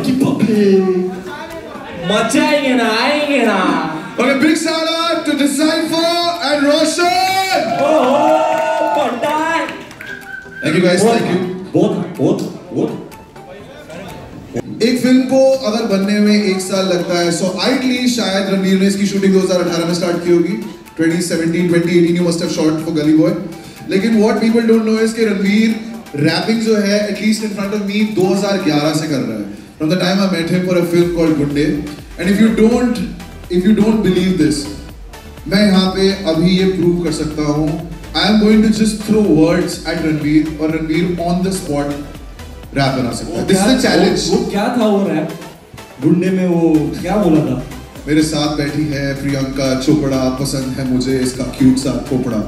की पब्लिक मचाएंगे ना, आएंगे ना। Okay, big shout out to Decipher and Roshan. Pandal. Thank you guys, thank you. बहुत। एक फिल्म को अगर बनने में 1 साल लगता है, so ideally शायद रणवीर ने इसकी शूटिंग 2018 में स्टार्ट की होगी। 2017, 2018 you must have shot for Gully Boy. लेकिन what people don't know is कि रणवीर रैपिंग जो है at least in front of me 2011 से कर रहा है. From the time I met him for a film called Gunde. And if you don't believe this, मैं यहाँ पे अभी ये prove कर सकता हूँ. I am going to just throw words at Ranveer और Ranveer on the spot rap बना सकता है. This is a challenge. वो क्या था वो रैप? गुंडे में वो क्या बोला था? मेरे साथ बैठी है प्रियंका चोपड़ा, पसंद है मुझे इसका क्यूट सा खोपड़ा.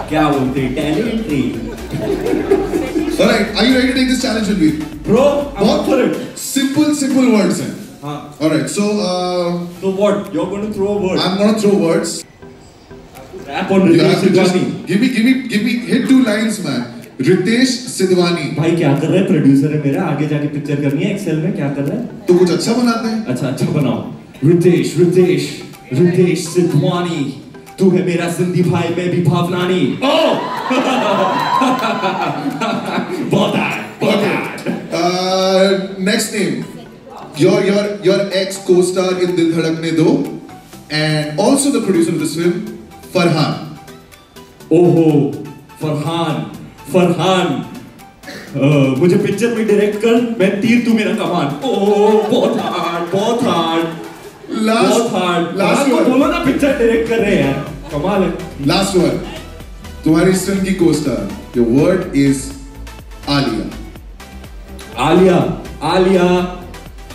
क्या बोलते हैं? टैलेंट्री. Alright, are you ready to take this challenge, Ranveer? Bro, I'm up for it. Simple words हैं. हाँ. Alright, so what? You're going to throw a word. I'm going to throw words. Rap on You have Ritesh to just Sidhwani. give me hit 2 lines, man. Ritesh Sidhwani. भाई क्या कर रहा है? Producer है मेरा, आगे जाके पिक्चर करनी है एक्सेल में. क्या कर रहा है? तो कुछ अच्छा बनाते हैं. अच्छा बनाओ. Ritesh Sidhwani. तू है मेरा सिंधी भाई, मैं भी भावनानी. Oh! बहुत है. Next name. Your ex co-star in Dil Dhadakne Do, and also the producer of this film, Farhan. ओहो, फरहान. मुझे पिक्चर में डायरेक्ट कर, मैं तीर तू मेरा कमान. ओह बहुत हार्ड. Last one. बोलो ना पिक्चर डायरेक्ट कर रहे हैं यार, कमाल है. Last one. तुम्हारी इस फिल्म की co-star. Your word is Alia.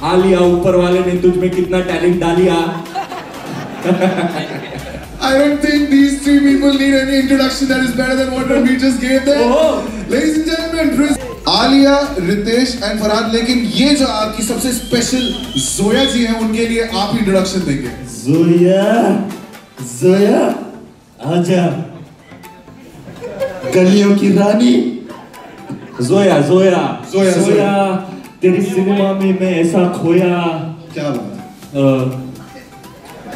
Alia, ऊपर वाले ने तुझ में कितना टैलेंट डालिया. I don't think these 3 people need any introduction that is better than what we just gave them. Ladies and gentlemen, Alia, Ritesh and Farhan. लेकिन ये जो आपकी सबसे स्पेशल जोया जी हैं, उनके लिए आप इंट्रोडक्शन देंगे. जोया, आजा. गलियों की रानी. जोया. तेरी सिनेमा में मैं ऐसा खोया. क्या बात.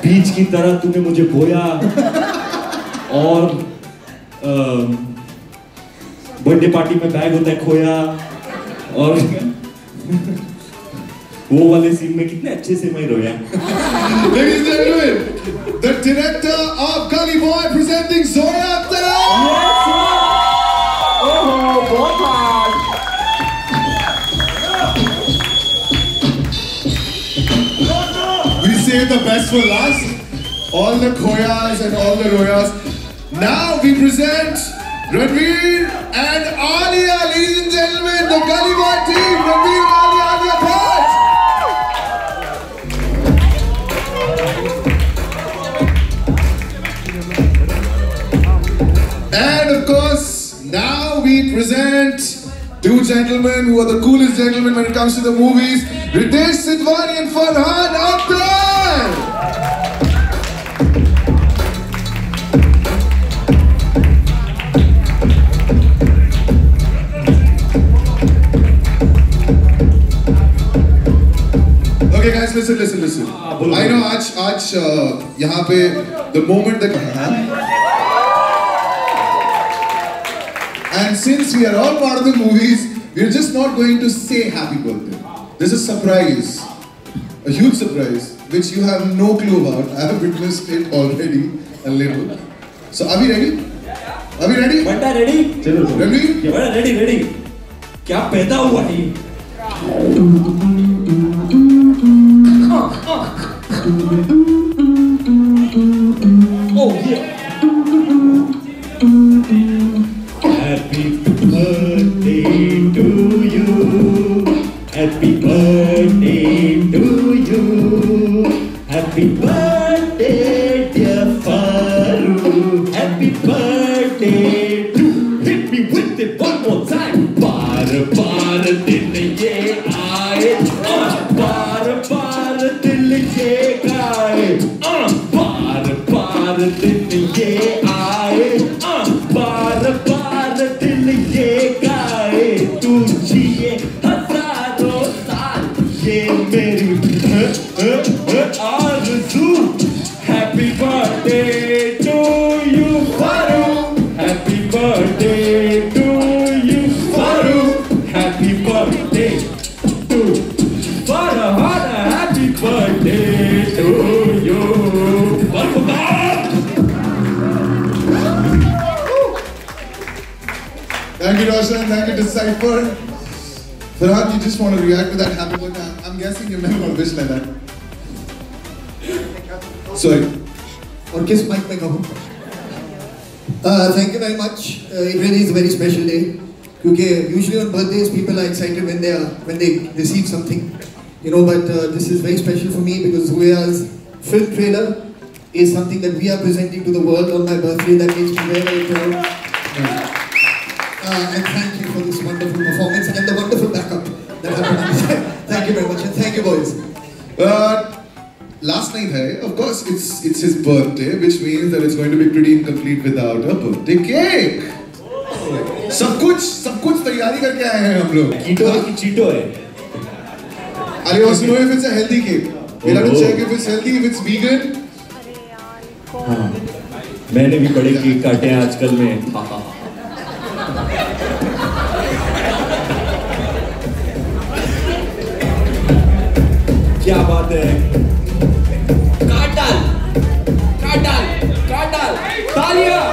बीच की तरह तूने मुझे बोया. और बर्थडे पार्टी में बैग होता है खोया. और वो वाले सीन में कितने अच्छे से मैं रोया. Ladies and gentlemen, the director of Gully Boy presenting Zoya Akhtar. बहुत hard. We save the best for last. All the Khoyas and all the Royas. Now we present Ranveer and Alia, ladies and gentlemen, the Gully Boy team. Ranveer and Alia Bhatt. And of course, now we present 2 gentlemen who are the coolest gentlemen when it comes to the movies. Ritesh Sidhwani and Farhan Akhtar. Okay guys, listen. I know आज यहाँ पे the moment that and since we are all part of the movies, we are just not going to say happy birthday. There's a surprise, a huge surprise, which you have no clue about. I have witnessed it already a little. So are we ready? बंटा ready? चलो. Ready? Ready. क्या पैदा हुआ है? Oh yeah. Happy birthday to you. Happy birthday to you. Happy birthday dear Faru. Happy birthday to. Hit me with it one more time. बार दिन ये आए. बार दिल ये गाए. बार दिन ये आए. बार दिल ये गाए. तू जिए हजारों मेरी आरज़ू. Happy birthday to you, Farooq. Happy birthday to you, Farooq. Happy birthday to Farhan. Happy birthday to you. Thank you, Roshan. Thank you, Decipher. Farhan, you just want to react to that happy birthday. I'm guessing you've never got a wish like that. Sorry. और किस mic पे कहूँ? Thank you very much. It really is a very special day. क्योंकि usually on birthdays people are excited when they receive something, you know. But this is very special for me because Zoya's film trailer is something that we are presenting to the world on my birthday. That makes me very, very proud. And thank you for this wonderful performance and the wonderful backup that happened. Thank you very much and thank you, boys. Last night hai, of course, it's his birthday, which means that it's going to be pretty incomplete without a birthday cake. सब कुछ तैयारी करके आए हैं हम लोग. कीटो है कि चीटो है? I want to know if it's a healthy cake. We'll have to check if it's healthy, if it's vegan. हाँ, मैंने भी बड़े केक काटे हैं आजकल में. क्या बात है? काट डाल, तालियां!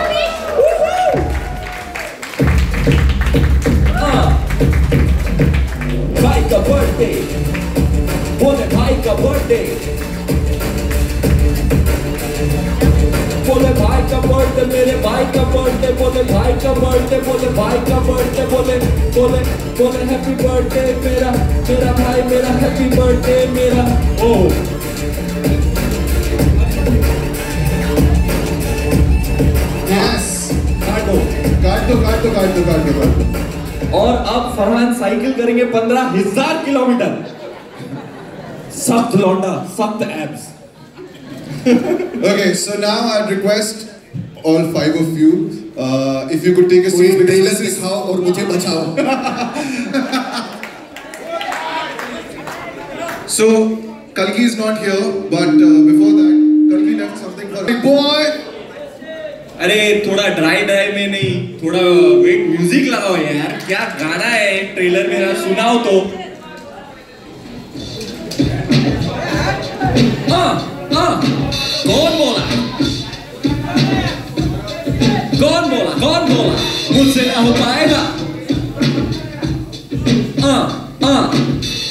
भाई का बर्थडे, बोले भाई का बर्थडे, बोले भाई का बर्थडे, मेरे भाई का बर्थडे, बोले भाई का बर्थडे, बोले भाई का बर्थडे, बोले हैप्पी बर्थडे मेरा भाई, मेरा हैप्पी बर्थडे मेरा. ओ Yes. काट दो. और अब फरहान साइकिल करेंगे 15,000 किलोमीटर. सख्त लौंडा, सख्त abs. Okay, so now I'd request all 5 of you, if you could take a seat. Trailer दिखाओ और मुझे बचाओ. So Kalki is not here, but before that, Kalki left something for big boy. अरे थोड़ा dry में नहीं, थोड़ा wait music लगाओ यार. क्या गाना है ट्रेलर मेरा, सुनाओ तो. कौन बोला मुझसे ना हो पाएगा.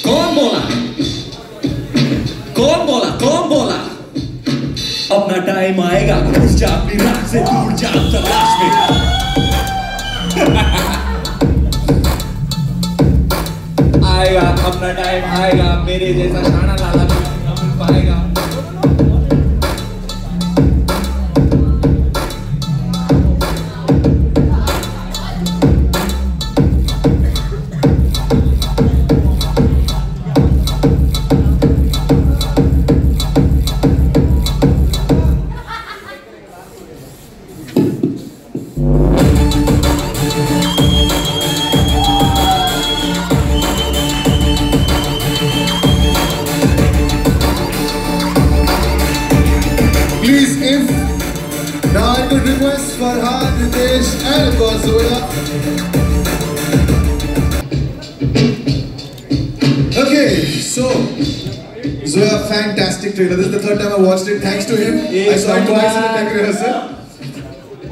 कौन बोला अपना टाइम आएगा, घुस जा अपनी रात से दूर, जा तलाश में. आएगा अपना टाइम आएगा, मेरे जैसा शाना लाला भी न मिल पाएगा. Farhan, Ritesh, and of course Zoya. Okay, so Zoya, fantastic trailer. This is the 3rd time I watched it. Thanks to him. I saw it twice in the tech rehearsal.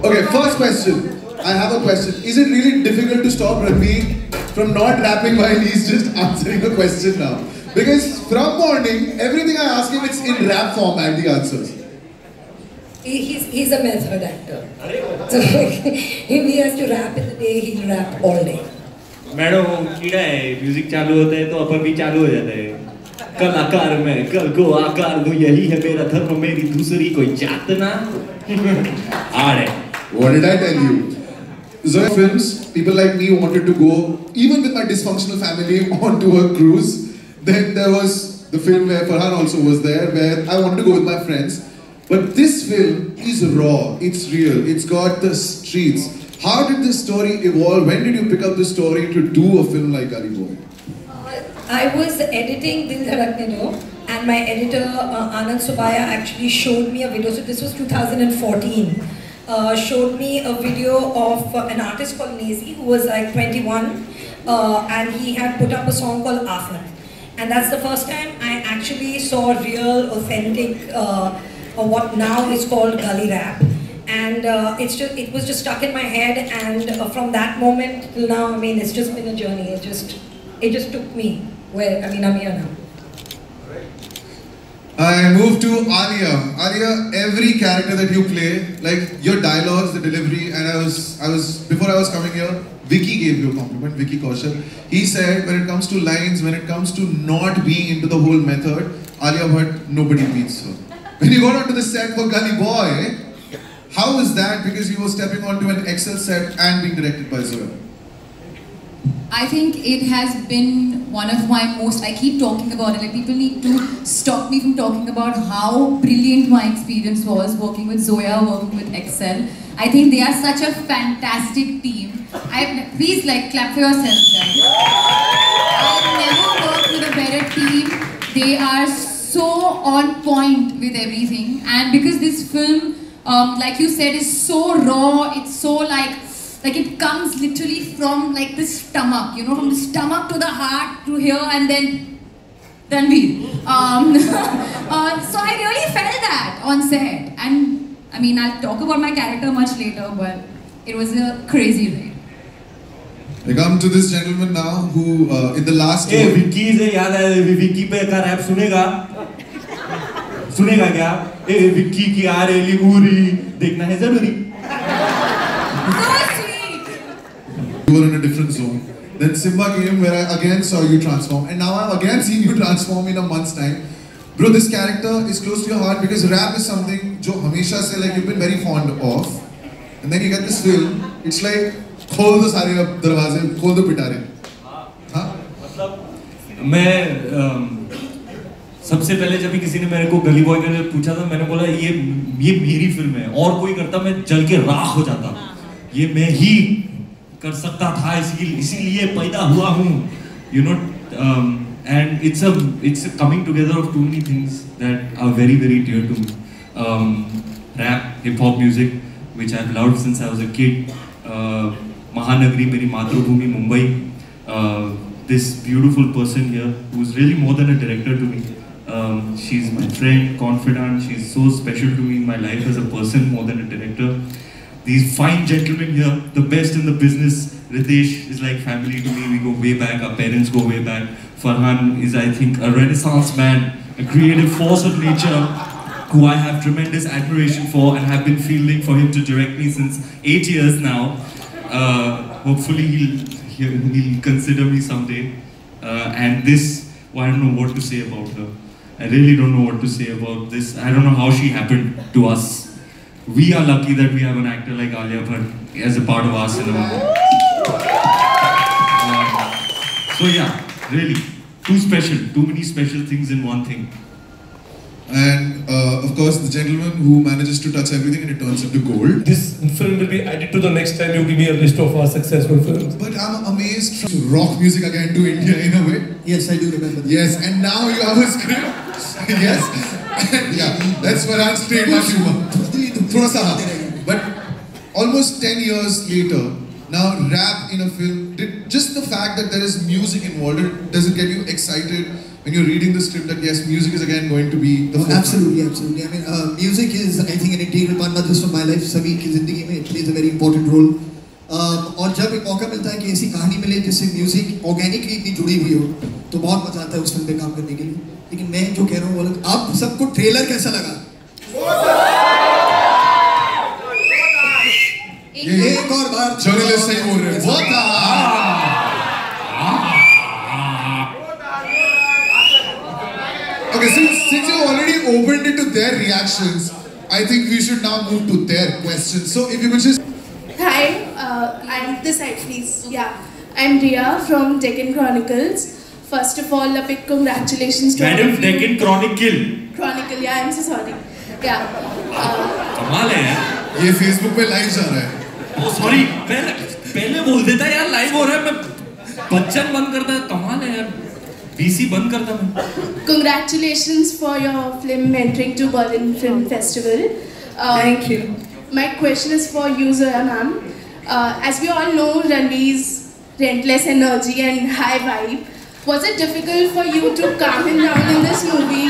Okay, first question. I have a question. Is it really difficult to stop Ranveer from not rapping while he's just answering a question now? Because from morning, everything I ask him, it's in rap format, the answers. He's a method actor. So if he has to rap in the day, he'll rap all day. Madam कीड़ा है, music चालू होता है तो अपन भी चालू हो जाता है. कलाकार मैं कल को आकार दूं, यही है मेरा धर्म, मेरी दूसरी कोई जात ना. What did I tell you? Zoya Films, people like me wanted to go, even with my dysfunctional family, onto a cruise. Then there was the film where Farhan also was there, where I wanted to go with my friends. But this film is raw, it's real, it's got the streets. How did this story evolve? When did you pick up the story to do a film like Gully Boy? I was editing Dil Dhadakne Do, and my editor Anand Subaya actually showed me a video. So this was 2014. Showed me a video of an artist called Nazi who was like 21, and he had put up a song called Afan. And that's the first time I actually saw real, authentic, what now is called gully rap. And it was just stuck in my head, and from that moment till now, I mean, it's just been a journey. It just took me where, I mean, I'm here now. I moved to Alia. Alia, every character that you play, like your dialogues, the delivery, and before I was coming here, Vicky gave you a compliment, Vicky Kaushal. He said when it comes to lines, when it comes to not being into the whole method, Alia Bhatt, nobody beats her. When you got onto the set for Gully Boy, how was that? Because you were stepping onto an Excel set and being directed by Zoya. I think it has been one of my most, I keep talking about it, like people need to stop me from talking about how brilliant my experience was working with Zoya, working with Excel. I think they are such a fantastic team. Please like clap for yourselves, guys. I've never worked with a better team. They are so on point with everything, and because this film, like you said, is so raw, it's so like it comes literally from like the stomach, you know, from the stomach to the heart to here, and then Ranveer. So I really felt that on set, and I mean, I'll talk about my character much later, but it was a crazy ride. I come to this gentleman now who, in the last tour... Vicky से याद है, Vicky पे का rap सुनेगा क्या? Vicky की आ रही उरी देखना है जरूरी. You were in a different zone. Then Simba came where I again saw you transform, and now I've again seen you transform in a month's time. Bro, this character is close to your heart because rap is something jo hamesha se like you've been very fond of, and then you get this film. It's like खोल दो सारे दरवाजे, खोल दो पिटारे. हाँ? मतलब मैं सबसे पहले जब भी किसी ने मेरे को गली बॉय के लिए पूछा था, मैंने बोला ये मेरी फिल्म है, और कोई करता मैं जल के राख हो जाता. ये मैं ही कर सकता था, इसीलिए पैदा हुआ हूँ, you know. And it's a coming together of too many things that are very very dear to me. Rap, hip hop music, which I've loved since I was a kid. Mahanagri, meri Mathrubhumi, Mumbai. This beautiful person here, who's really more than a director to me. She's my friend, confidant. She's so special to me in my life as a person, more than a director. These fine gentlemen here, the best in the business. Ritesh is like family to me. We go way back. Our parents go way back. Farhan is, I think, a renaissance man, a creative force of nature, who I have tremendous admiration for and have been fielding for him to direct me since 8 years now. Hopefully he'll consider me someday. And this, well, I don't know what to say about her. I really don't know what to say about this. I don't know how she happened to us. We are lucky that we have an actor like Alia Bhatt as a part of our cinema. So yeah, really, too many special things in one thing. And of course, the gentleman who manages to touch everything and it turns into gold. This film will be added to the next time you give me a list of our successful films. But I'm amazed to rock music again to India in a way. Yes, I do remember that. Yes, and now you have a script. Yes. Yeah, that's Farhan's trademark humor. But almost 10 years later, now rap in a film, just the fact that there is music involved, does it get you excited when you're reading the script that yes, music is again going to be the forefront? Absolutely. I mean, music is, I think, an integral part not just of my life, सभी की ज़िंदगी में it plays a very important role. और जब एक मौका मिलता है कि ऐसी कहानी मिले जिससे म्यूजिक ऑर्गेनिकली इतनी जुड़ी हुई हो, तो बहुत मजा आता है उस फिल्म पे काम करने के लिए. लेकिन मैं जो कह रहा हूँ, वो आप सबको ट्रेलर कैसा लगा? एक और बार जर्नलिस्ट सही बोल रहे हैं. Okay, since you already opened it to their reactions, I think we should now move to their questions. So if you could just... Hi, I'm this side please. Yeah, I'm Riya from Deccan Chronicles. First of all, a big congratulations to Madam Deccan Chronicle, yeah, I'm so sorry. Yeah. कमाल है यार. ये Facebook पे live जा रहा है. Oh sorry, पहले बोल देता यार, लाइव हो रहा है. मैं बच्चन बंद करता है. कमाल है यार. BC बंद करता मैं. Congratulations for your film entering to Berlin Film Festival. Thank you. My question is for you, Zoya ma'am. As we all know, Ranveer's relentless energy and high vibe. Was it difficult for you to calm him down in this movie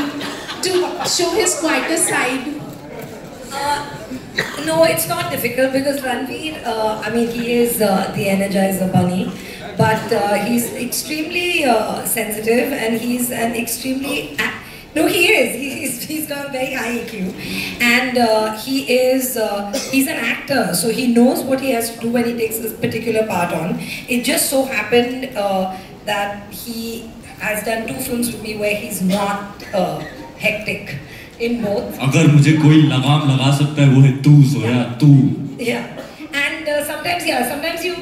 to show his quieter side? No, it's not difficult because Ranveer, I mean, he is the Energizer Bunny, but he's extremely sensitive and he's an extremely. No, he is. He's got a very high EQ, and he's an actor, so he knows what he has to do when he takes this particular part on. It just so happened that he has done 2 films with me where he's not hectic in both. अगर मुझे कोई लगाम लगा सकता है वो है तू ज़ोया तू. Yeah, and sometimes you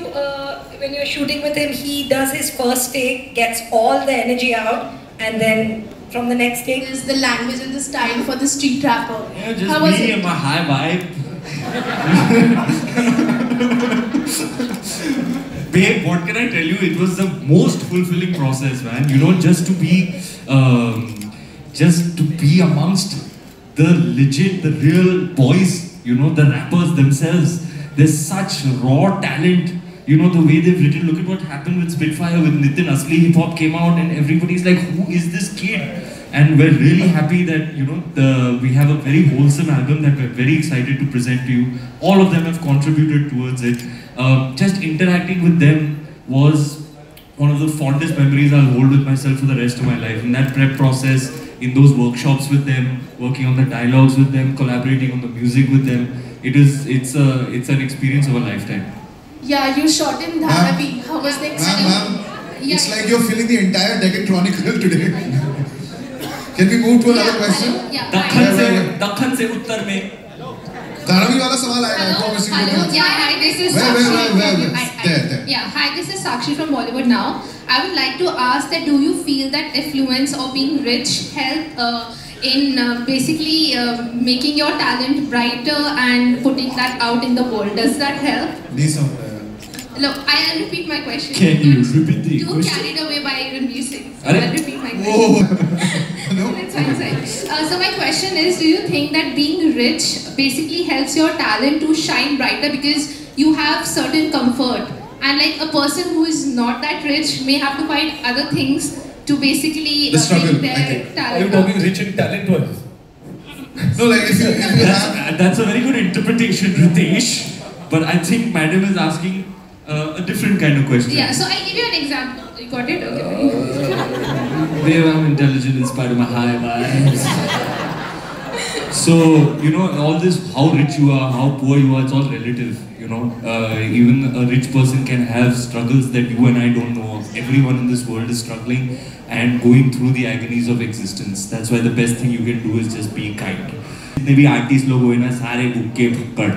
when you're shooting with him, he does his first take, gets all the energy out, and then from the next take Is the language and the style for the street rapper? Yeah, just How was me it? and my high vibe. Babe, what can I tell you? It was the most fulfilling process, man. You know, just to be amongst the legit, the real boys. You know, the rappers themselves. There's such raw talent. You know, the way they've written. Look at what happened with Spitfire, with Nitin. Asli Hip Hop came out, and everybody's like, "Who is this kid?" And we're really happy that, you know, we have a very wholesome album that we're very excited to present to you. All of them have contributed towards it. Just interacting with them was one of the fondest memories I'll hold with myself for the rest of my life. In that prep process, in those workshops with them, working on the dialogues with them, collaborating on the music with them, it's an experience of a lifetime. Yeah, you shot in Dharavi. How was the experience? Ma'am, it's like you're filling the entire Deccan Chronicle today. Can we move to another question? Deccan से उत्तर में धारावी वाला सवाल आएगा. I promise you. Hello. Yeah, hi, this is Where? Sakshi. There. Yeah, hi, this is Sakshi from Bollywood Now. I would like to ask that do you feel that affluence or being rich help in basically making your talent brighter and putting that out in the world? Does that help? नहीं समझ रहा. Look, I'll repeat my question. Can you repeat the Too question? carried away by Ranveer Singh. So Arre? I'll repeat my question. No. It's fine. So my question is, do you think that being rich basically helps your talent to shine brighter because you have certain comfort, and like a person who is not that rich may have to find other things to basically The struggle, bring I their think. talent Are you talking rich in talent wise? No, like if you have. That's a very good interpretation, Ritesh. But I think Madam is asking a different kind of question. Yeah, so I'll give you an example. You got it? Okay. Babe, I'm intelligent in spite of my high vibes. So, you know, all this, how rich you are, how poor you are, it's all relative, you know. Even a rich person can have struggles that you and I don't know of. Everyone in this world is struggling and going through the agonies of existence. That's why the best thing you can do is just be kind. जितने भी artist लोग हुए ना, सारे भूखे भुक्कड़,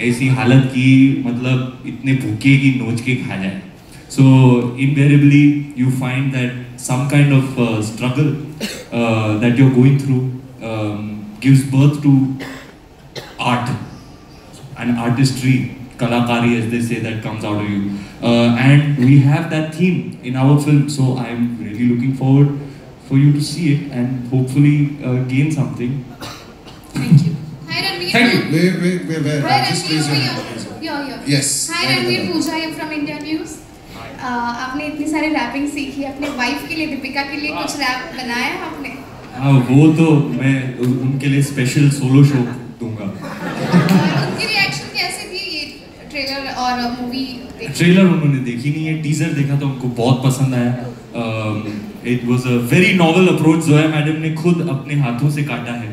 ऐसी हालत की, मतलब इतने भूखे की नोच के खा जाए. So invariably you find that some kind of struggle that you're going through gives birth to art and artistry, kalakari as they say, that comes out of you. And we have that theme in our film, so I'm really looking forward for you to see it and hopefully gain something. Thank you. Hi Ranveer. Thank you. Where? Hi Just Ranveer, raise your over hand. here. Yeah. Yes. Hi Ranveer, Pooja here from India News. आपने इतनी सारी wrapping सीखी, अपने wife के लिए, दीपिका के लिए कुछ रैप बनाया आपने? हाँ, वो तो मैं उनके लिए स्पेशल सोलो शो दूंगा. उनकी रिएक्शन कैसे थी ये ट्रेलर और मूवी? ट्रेलर उन्होंने देखी नहीं है, टीजर देखा तो उनको बहुत पसंद आया. It was a very novel approach. Zoya madam ने खुद अपने हाथों से काटा है.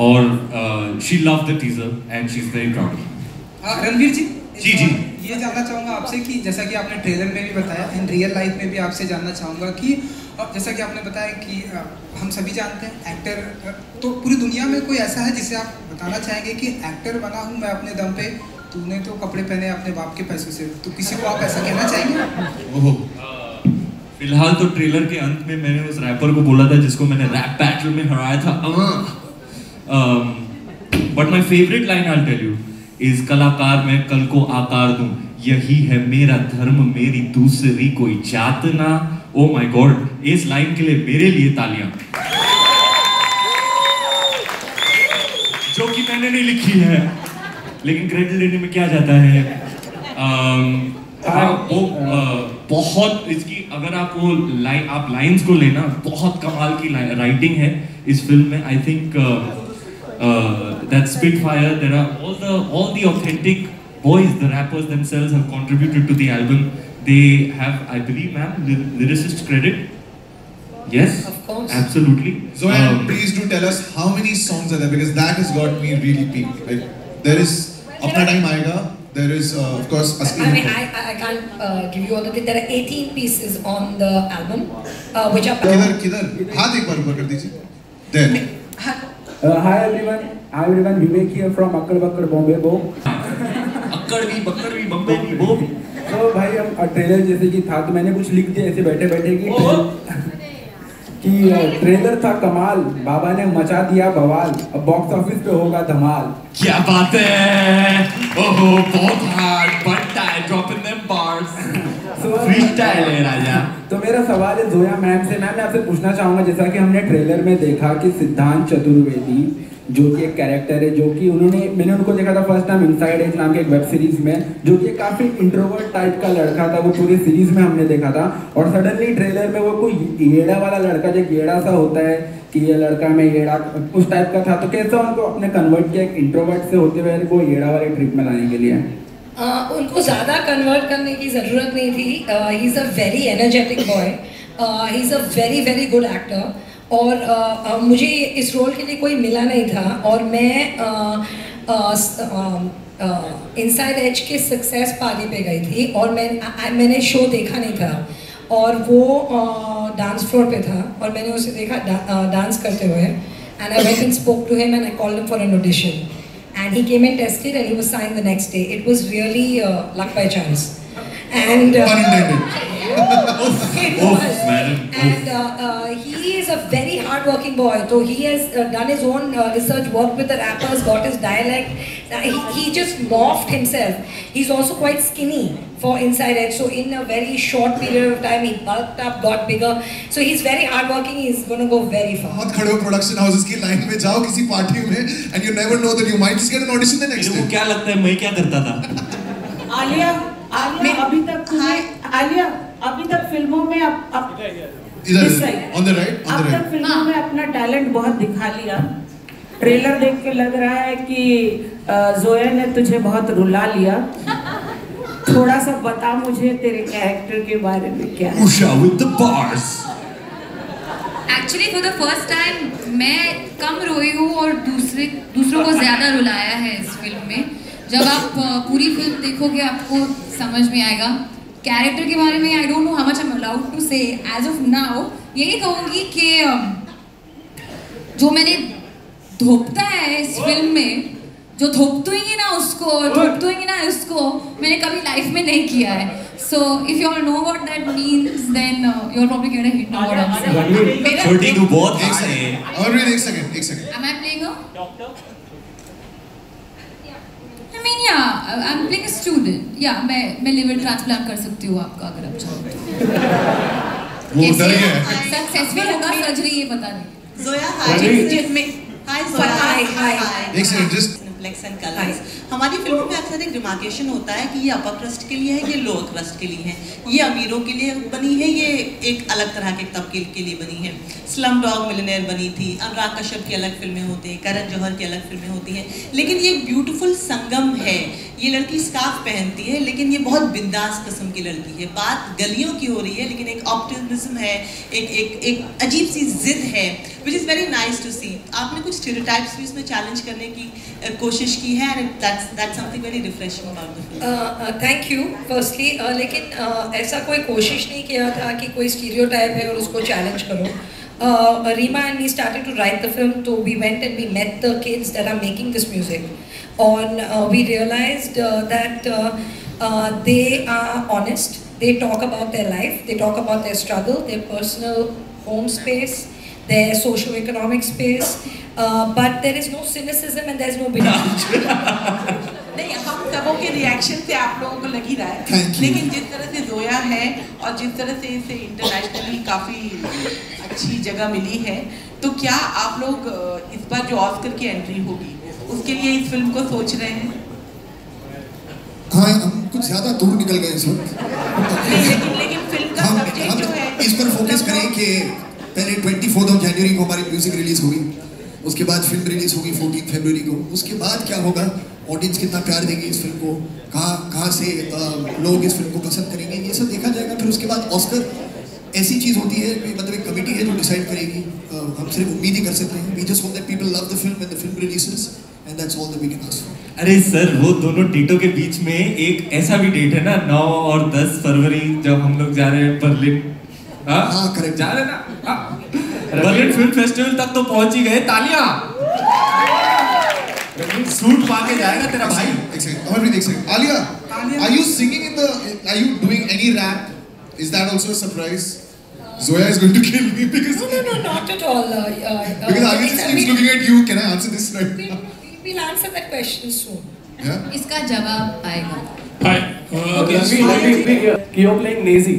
और she love the teaser and she is very proud. Ranveer ji, जी. ये जानना चाहूँगा आपसे कि जैसा कि आपने ट्रेलर में भी बताया, इन रियल लाइफ में भी आपसे जानना चाहूँगा कि जैसा कि आपने बताया कि हम सभी जानते हैं एक्टर, तो पूरी दुनिया में कोई ऐसा है जिसे आप बताना चाहेंगे कि एक्टर बना हूँ मैं अपने दम पे, तूने तो कपड़े पहने अपने बाप के पैसों से, तो किसी को आप ऐसा कहना चाहेंगे? फिलहाल तो ट्रेलर के अंत में मैंने उस रैपर को बोला था जिसको मैंने रैप बैटल में हराया था. But my favourite line I tell you is, कलाकार मैं कल को आकार दूं, यही है मेरा धर्म, मेरी दूसरी कोई जात ना, ओ माय गॉड, इस लाइन के लिए मेरे लिए तालियां, जो कि मैंने नहीं लिखी है, लेकिन क्रेडिट लेने में क्या जाता है। वो बहुत इसकी, अगर आप वो आप लाइंस को लेना, बहुत कमाल की राइटिंग है इस फिल्म में। I think that Spitfire, there are all the authentic boys, the rappers themselves have contributed to the album. They have, I believe, ma'am, lyricist credit. Yes, of course, absolutely. Zoya, please do tell us how many songs are there, because that has got me really peaked. Like, there is Apna Time Aayega. There is, of course, Asli. I mean, I can't give you all the things. There are 18 pieces on the album, which are. किधर हाथ एक बार ऊपर कर दीजिए. There. Hi everyone, Vivek here from Akkad Bakkad Bombay Bo. अक्कड़ भी बम्बे भी वो। तो भाई हम ट्रेलर जैसे कि था, तो मैंने कुछ लिख दिया ऐसे बैठे बैठे कि ट्रेलर था कमाल, बाबा ने मचा दिया बवाल, अब बॉक्स ऑफिस पे होगा धमाल। क्या बात है, ओहो बहुत hard, but tight, dropping them bars, freestyle है राजा। तो मेरा सवाल है जोया मैम से, मैम मैं आपसे पूछना चाहूँगा, जैसा कि हमने ट्रेलर में देखा कि सिद्धांत चतुर्वेदी जो कि एक कैरेक्टर है, जो कि मैंने उनको देखा था फर्स्ट टाइम इनसाइड एज नाम के एक वेब सीरीज में, जो कि काफ़ी इंट्रोवर्ट टाइप का लड़का था, वो पूरी सीरीज में हमने देखा था, और सडनली ट्रेलर में वो कोई येड़ा वाला लड़का, जो येड़ा सा होता है कि ये लड़का में येड़ा, उस टाइप का था। तो कैसा उनको अपने कन्वर्ट किया एक इंट्रोवर्ट से होते हुए वो येड़ा वाले ट्रिप में लाने के लिए? उनको ज़्यादा कन्वर्ट करने की ज़रूरत नहीं थी। He is a very energetic boy, he is a very very good actor, और मुझे इस रोल के लिए कोई मिला नहीं था, और मैं इनसाइड एज के सक्सेस पार्टी पे गई थी, और मैंने शो देखा नहीं था, और वो डांस फ्लोर पे था, और मैंने उसे देखा डांस करते हुए, and I went and spoke to him and I called him for an audition, and he came and tested and he was signed the next day. It was really luck by chance. And it was. And he is a very hard-working boy. So he has done his own research, worked with the rappers, got his dialect. He just morphed himself. He's also quite skinny for Inside Edge. So in a very short period of time, he bulked up, got bigger. So he's very hardworking. He's going to go very far. बहुत खड़े हो production houses की line में, जाओ किसी party में, and you never know that you might just get an audition the next day. क्या लगता है मैं क्या करता था? आलिया अभी तक फिल्मों में इधर on the right, अब तक फिल्मों में अपना टैलेंट बहुत दिखा लिया। ट्रेलर देख के लग रहा है कि जोया ने तुझे बहुत रुला लिया। थोड़ा सा बता मुझे तेरे कैरेक्टर के बारे में क्या है? Usha with the bars. Actually for the first time मैं कम रोई हूँ और दूसरों को ज़्यादा रुलाया है इस फिल्म में। जब आप पूरी फिल्म देखोगे आपको समझ में आएगा। कैरेक्टर के बारे में I don't know how much I am allowed to say as of now. यही कहूँगी कि जो मैंने धोपता है इस फिल्म में, जो धोपतुएंगे ना उसको, धोपतुएंगे ना इसको, मैंने कभी लाइफ में नहीं किया है। So if you all know what that means, then you'll probably get a hint on what I'm saying. छोटी तू बहुत है। और भी एक second. Am I playing a doctor? I mean yeah, I'm playing a student. Yeah, मैं liver transplant कर सकती हूँ आपका अगर आप चाहो। वो डर गया। Successful होगा सर्जरी ये पता नहीं। जोया हाय जोया हाय। एक second just flex and colours. हमारी फिल्मों में अक्सर एक डिमार्केशन होता है कि ये अपर क्रस्ट के लिए है, ये लोअर क्रस्ट के लिए है, ये अमीरों के लिए बनी है, ये एक अलग तरह के तबके के लिए बनी है। स्लम डॉग मिलियनेयर बनी थी, अनुराग कश्यप की अलग फिल्में होती हैं, करण जौहर की अलग फिल्में होती हैं, लेकिन ये एक ब्यूटीफुल संगम है। ये लड़की स्कार्फ पहनती है लेकिन ये बहुत बिंदास किस्म की लड़की है। बात गलियों की हो रही है लेकिन एक ऑप्टिमिज्म है, एक अजीब सी जिद है, which is very nice to see. आपने कुछ स्टीरियोटाइप्स भी इसमें चैलेंज करने की कोशिश की है, and that's something very refreshing about the film. Thank you firstly, लेकिन ऐसा कोई कोशिश नहीं किया था कि कोई स्टीरियोटाइप है और उसको चैलेंज करो। Rima and me started to write the film, so we went and we met the kids that are making this music, and we realized that they are honest, they talk about their life, they talk about their struggle, their personal home space, their socio-economic space, but there is no cynicism and there is no bigotry. नहीं, हम सबों के reaction से आप लोगों को लग ही रहा है, लेकिन जिस तरह से जोया है और जिस तरह से इसे इंटरनेशनली काफ़ी अच्छी जगह मिली है, तो क्या आप लोग इस बार जो ऑस्कर की एंट्री होगी उसके लिए इस फिल्म को सोच रहे हैं? हाँ, हम कुछ ज़्यादा दूर निकल गए इस वक्त। लेकिन फिल्म का सब्जेक्ट जो है इस पर फोकस करें कि पहले 24 जनवरी को हमारी म्यूजिक रिलीज होगी, उसके बाद फिल्म रिलीज होगी 14 फरवरी को, उसके बाद क्या होगा, ऑडियंस कितना प्यार देगी इस फिल्म को, कहाँ से लोग इस फिल्म को पसंद करेंगे, ये सब देखा जाएगा। फिर उसके बाद ऑस्कर ऐसी चीज़ होती है, मतलब एक कमेटी है जो डिसाइड करेगी। हम सिर्फ उम्मीद ही कर सकते हैं। We just hope that people love the film when the film releases and that's all that we can ask for. अरे सर, वो दोनों डेटों के बीच में एक ऐसा भी डेट है ना, 9 और 10 फरवरी, जब हम लोग जा रहे हैं बर्लिन। हाँ करेक्ट, जा रहे ना बर्लिन फिल्म फेस्टिवल तक तो पहुंच ही गए। तालियां। सूट पा के जाएगा तेरा भाई। एक second, Alia, are you singing in the, are you doing any rap? Is that also a surprise? Zoya is going to kill me because no, not at all. Because Alia just keeps looking at you. Can I answer this right now? We'll answer that question soon. Yeah. इसका जवाब आएगा। Hi. कि you're playing Nazi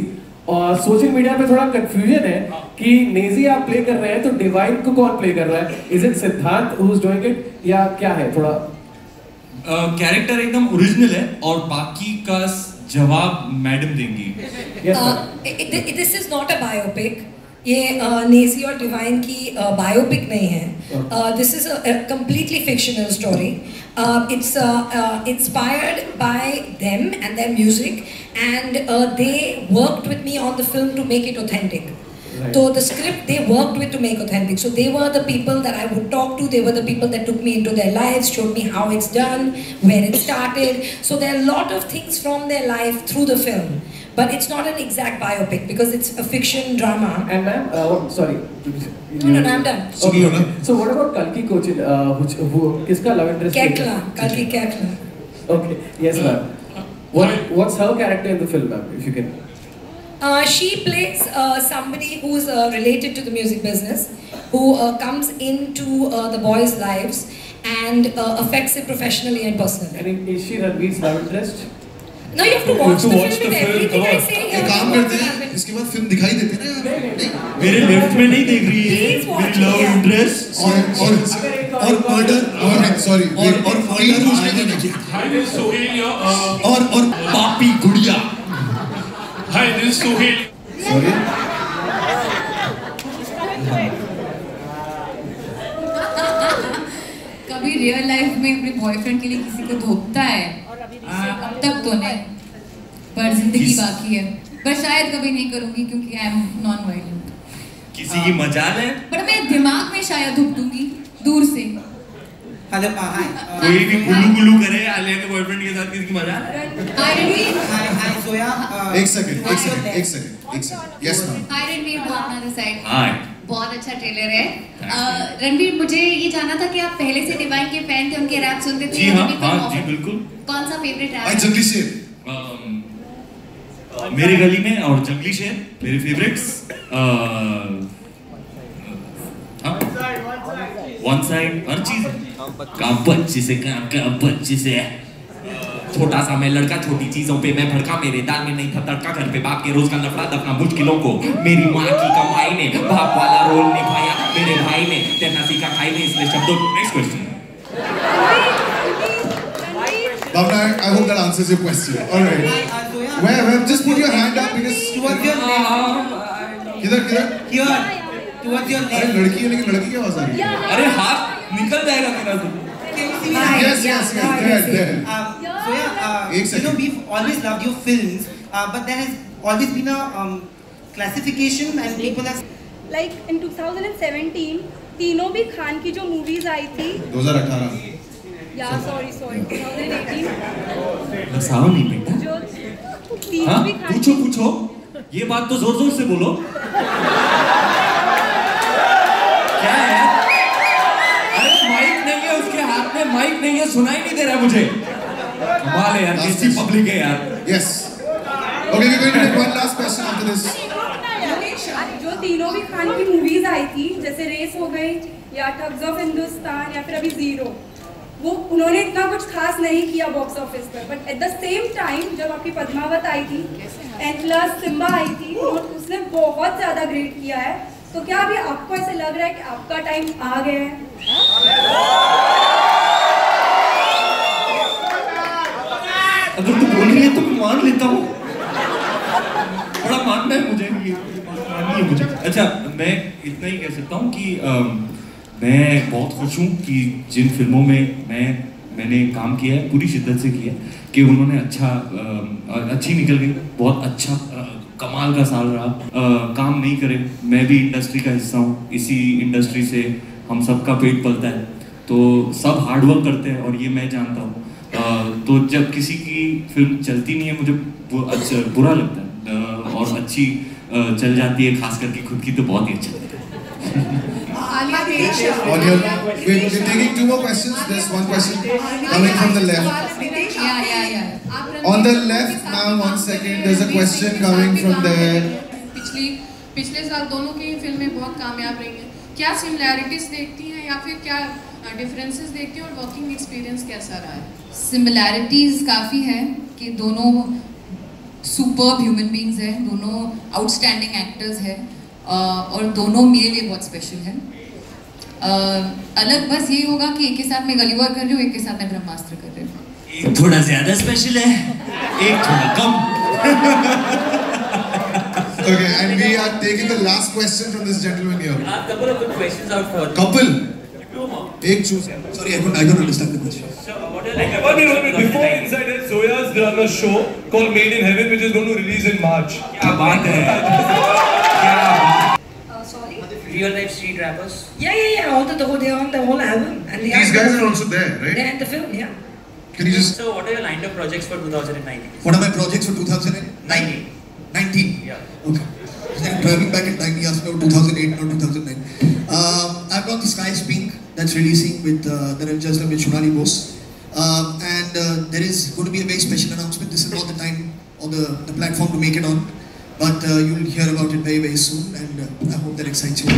और social media पे थोड़ा confusion है कि नेजी आप प्ले कर रहे हैं तो डिवाइन को कौन प्ले कर रहा है? इज इट सिद्धांत हु इज डूइंग इट या क्या है? थोड़ा कैरेक्टर एकदम ओरिजिनल है और बाकी का जवाब मैडम देंगी। This is not a biopic. ये नेजी और डिवाइन की बायोपिक नहीं है। This is a completely fictional story. It's inspired by them and their music, and they worked with me on the film to make it authentic. Right. So the script they worked with to make authentic. So they were the people that I would talk to. They were the people that took me into their lives, showed me how it's done, where it started. So there are a lot of things from their life through the film. But it's not an exact biopic because it's a fiction drama. And ma'am, sorry. No, I'm done. Okay. So what about Kalki Kochin? Who kiska love interest? Ketla, Kalki Ketla. Okay. Yes, ma'am. What's her character in the film, ma'am? If you can. She plays somebody who's related to the music business, who comes into the boys' lives and affects it professionally and personally. And is she Ranveer's love interest? No, you have to watch the film with everything I say. एक काम करते हैं, इसके बाद film दिखाई देते हैं ना यार। मेरे लेफ्ट में नहीं देख रही है मेरी लव इंटरेस्ट और मर्डर और सॉरी और मर्डर उसने नहीं किया। Hi, this is Sohail. और पापी गुड़िया। Hi, this is Sohail. Sorry. कभी रियल लाइफ में अपने बॉयफ्रेंड के लिए किसी को धोखता है? अब तक तो नहीं, पर जिंदगी बाकी है। पर शायद कभी नहीं करूंगी क्योंकि आई एम नॉन वायलेंट। किसी की मजाल है? पर मैं दिमाग में शायद धुप दूंगी दूर से। Hello hi. कोई भी गुलू गुलू करे आलिया के बॉयफ्रेंड के साथ, किसी की मजाल है? हाय जोया। एक second. Yes ma'am. Hi Ranveer, अपना द साइड। हाय। बहुत अच्छा ट्रेलर है। रणवीर, मुझे ये जानना था कि आप पहले से डिवाइन के फैन थे, उनके रैप सुनते थे? जी हाँ, जी बिल्कुल। कौन सा फेवरेट रैप? जंगली शेर। मेरे गली में और जंगली शेर मेरे फेवरेट्स। वन साइड हर चीज काम बच्चे से काम बच्चे से। छोटा सा मैं लड़का, छोटी चीजों पे मैं भड़का, मेरे दाल में नहीं था तड़का, घर पे बाप के रोज का लफड़ा दफना मुश्किलों को मेरी माँ की कमाई ने बाप वाला रोल निभाया, मेरे भाई ने तैरना सीखा खाई ने, इसलिए शब्दों। Next question. Bhavna, I hope that answers your question. All right. Where? Just put your hand up because. Towards your left. किधर? Here. Towards your left. अरे लड़की है लेकिन लड़की की आवाज आ रही है। अरे हाथ निकल जाएगा मेरा तो। Yes. There. You know, we've always loved your films, but there has always been a classification and people have. Like in 2017, तीनों भी खान की जो मूवीज आई थी। 2018। या सॉरी 2018। हंसाओ नहीं बेटा। जो तीनों भी खान। पूछो। ये बात तो जोर से बोलो। क्या है? अरे माइक नहीं है उसके हाथ में, माइक नहीं है, सुनाई नहीं दे रहा मुझे। कमाल है यार, कैसी पब्लिक है यार। Yes. Okay, we're going to take one last question after this. जो तीनों भी खान की मूवीज आई थी, जैसे रेस हो गई या ठग्स ऑफ हिंदुस्तान या फिर अभी जीरो, वो उन्होंने इतना कुछ खास नहीं किया बॉक्स ऑफिस पर, but at the same time जब आपकी पद्मावत आई थी एंड प्लस सिम्बा आई थी, उसने बहुत ज़्यादा ग्रेट किया है। तो क्या अभी आपको ऐसे लग रहा है कि आपका टाइम आ गया है? अगर तू बोल रही है तो मैं मान लेता हूँ, बड़ा मानना है मुझे, ये माननी है मुझे। अच्छा, मैं इतना ही कह सकता हूँ कि मैं बहुत खुश हूँ कि जिन फिल्मों में मैंने काम किया है, पूरी शिद्दत से किया है, कि उन्होंने अच्छी निकल गई, बहुत अच्छा कमाल का साल रहा। काम नहीं करे, मैं भी इंडस्ट्री का हिस्सा हूँ, इसी इंडस्ट्री से हम सबका पेट पलता है, तो सब हार्डवर्क करते हैं और ये मैं जानता हूँ। तो जब किसी की फिल्म चलती नहीं है, मुझे बुरा लगता है, और अच्छी चल जाती है, खास करके खुद की, तो बहुत ही अच्छा लगता है। We're taking 2 more questions. There's one question coming from the left. Yeah. On the left now, 1 second. There's a question coming from there. पिछले साल दोनों की फिल्में बहुत कामयाब रही हैं। क्या सिमिलैरिटीज देखती हैं या फिर क्या डिफरेंसेस देखती हैं, और वर्किंग एक्सपीरियंस कैसा रहा है? सिमिलैरिटीज काफ़ी है कि दोनों सुपर्ब ह्यूमन बींग्स हैं, दोनों आउटस्टैंडिंग एक्टर्स हैं, और दोनों मेरे लिए बहुत स्पेशल है। अलग बस यही होगा कि एक के साथ मैं गली बॉय कर रही हूँ, एक के साथ मैं ब्रह्मास्त्र कर रही हूँ। एक थोड़ा ज्यादा स्पेशल है, एक थोड़ा कम। Okay, and we are taking the last question from this gentleman here. I have a couple of good questions out for you. Couple? Two more. Ek choose. Sorry, I don't understand the question. So, what do you like? One minute, before Inside It, Zoya's done a show called Made in Heaven, which is going to release in March. क्या बात है? Sorry? Real life street rappers. Yeah. They're on the whole album. And These guys are also there, right? They're in the film, yeah. Can you just... So, what are your lined up projects for 2019? What are my projects for 2019? 19? Yeah. Okay. I'm driving back in time, he asked me about 2008, not 2009. I've got The Sky is Pink, that's releasing with Dharanjay Jasla with Shunali Bose. And there is going to be a very special announcement. This is not the time or the platform to make it on. But you'll hear about it very, very soon, and I hope that excites you.